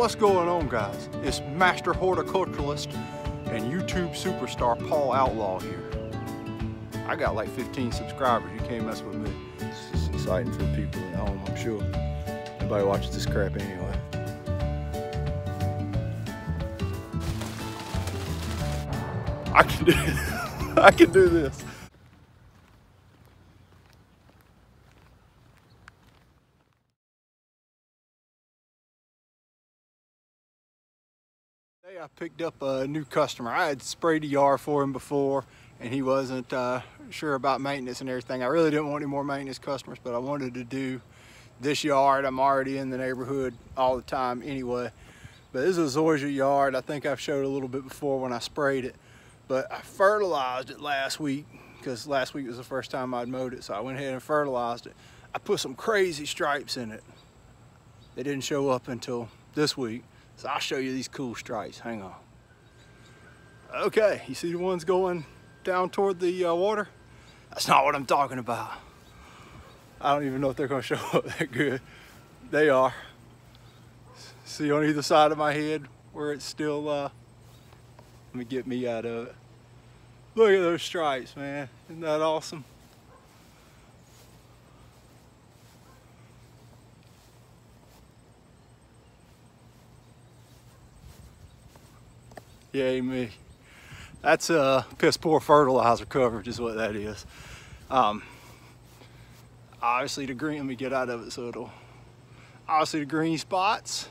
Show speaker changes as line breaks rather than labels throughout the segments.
What's going on, guys? It's master horticulturalist and YouTube superstar Paul Outlaw here. I got like 15 subscribers. You can't mess with me. It's just exciting for people at home, I'm sure. Nobody watches this crap anyway. I can do I can do this. Today I picked up a new customer. I had sprayed the yard for him before and he wasn't sure about maintenance and everything. I really didn't want any more maintenance customers, but I wanted to do this yard. I'm already in the neighborhood all the time anyway. But this is a zoysia yard. I think I've showed a little bit before when I sprayed it. But I fertilized it last week because last week was the first time I'd mowed it. So I went ahead and fertilized it. I put some crazy stripes in it. They didn't show up until this week. So I'll show you these cool stripes. Hang on. Okay, you see the ones going down toward the water? That's not what I'm talking about. I don't even know if they're gonna show up that good. They are. See on either side of my head where it's still, let me get me out of it. Look at those stripes, man. Isn't that awesome? Yay me. That's piss poor fertilizer coverage is what that is. Obviously the green, let me get out of it so it'll, obviously the green spots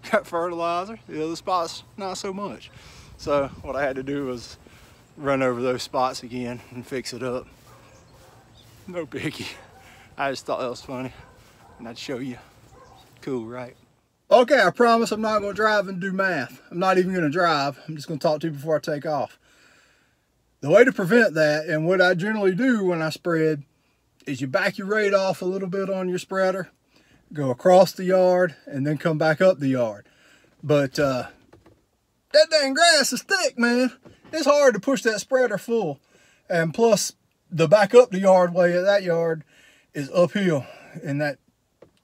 got fertilizer, the other spots not so much. So what I had to do was run over those spots again and fix it up. No biggie. I just thought that was funny and I'd show you. Cool, right? Okay, I promise I'm not gonna drive and do math. I'm not even gonna drive. I'm just gonna talk to you before I take off. The way to prevent that, and what I generally do when I spread, is you back your rate off a little bit on your spreader, go across the yard, and then come back up the yard. But that dang grass is thick, man. It's hard to push that spreader full. And plus, the back up the yard way of that yard is uphill, and that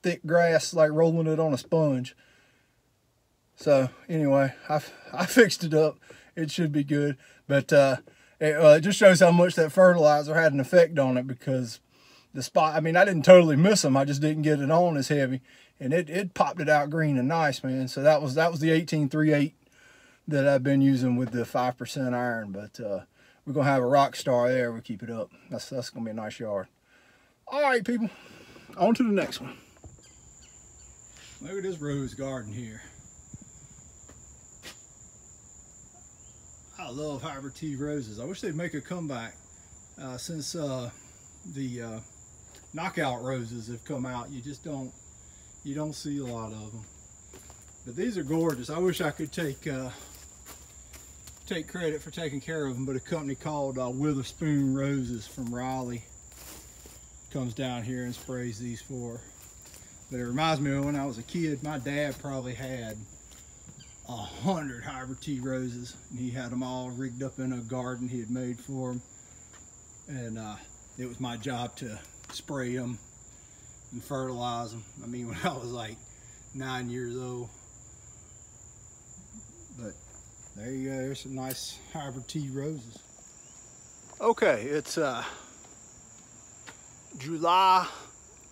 thick grass like rolling it on a sponge. So anyway, I fixed it up. It should be good. But it just shows how much that fertilizer had an effect on it, because the spot, I mean, I didn't totally miss them. I just didn't get it on as heavy, and it popped it out green and nice, man. So that was the 1838 that I've been using with the 5% iron. But we're gonna have a rock star there. We keep it up. That's gonna be a nice yard. All right, people, on to the next one. Look at this rose garden here. I love hybrid tea roses. I wish they'd make a comeback since the knockout roses have come out. You don't see a lot of them. But these are gorgeous. I wish I could take credit for taking care of them, but a company called Witherspoon Roses from Raleigh comes down here and sprays these for. But it reminds me of when I was a kid, my dad probably had 100 hybrid tea roses, and he had them all rigged up in a garden he had made for him. And it was my job to spray them and fertilize them. I mean, when I was like 9 years old. But there you go, there's some nice hybrid tea roses. Okay, it's July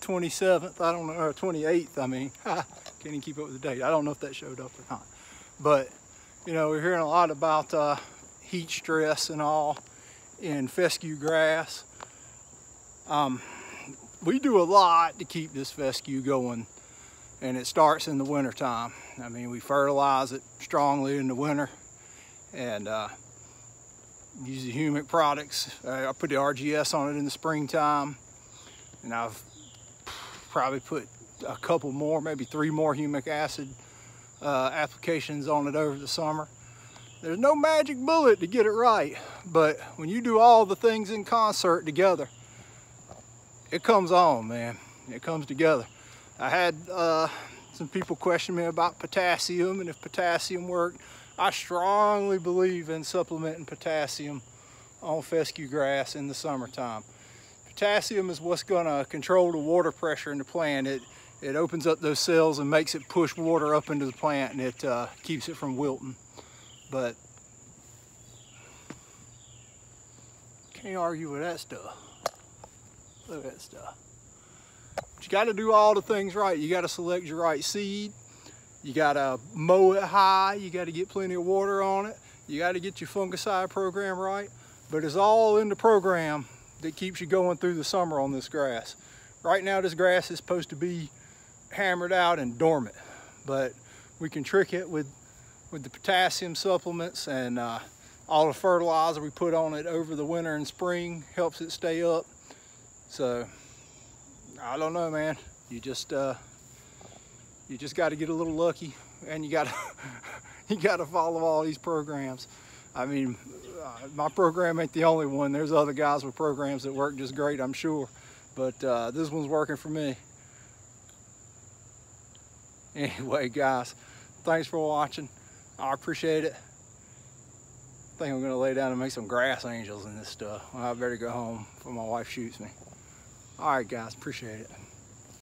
27th, I don't know, or 28th, I mean. Can't even keep up with the date. I don't know if that showed up or not. But, you know, we're hearing a lot about heat stress and all in fescue grass. We do a lot to keep this fescue going, and it starts in the winter time. I mean, we fertilize it strongly in the winter and use the humic products. I put the RGS on it in the springtime, and I've probably put a couple more, maybe 3 more humic acid applications on it over the summer. There's no magic bullet to get it right, but when you do all the things in concert together, it comes on, man. It comes together. I had some people question me about potassium and if potassium worked. I strongly believe in supplementing potassium on fescue grass in the summertime. Potassium is what's gonna control the water pressure in the plant. it opens up those cells and makes it push water up into the plant, and it keeps it from wilting. But can't argue with that stuff. Look at that stuff. But you got to do all the things right. You got to select your right seed. You got to mow it high. You got to get plenty of water on it. You got to get your fungicide program right. But it's all in the program that keeps you going through the summer on this grass. Right now this grass is supposed to be hammered out and dormant, but we can trick it with the potassium supplements, and all the fertilizer we put on it over the winter and spring helps it stay up. So I don't know, man. You just got to get a little lucky, and you got to you got to follow all these programs. I mean, my program ain't the only one. There's other guys with programs that work just great, I'm sure, but this one's working for me. Anyway, guys, thanks for watching. I appreciate it. I think I'm gonna lay down and make some grass angels in this stuff. I better go home before my wife shoots me. All right, guys, appreciate it.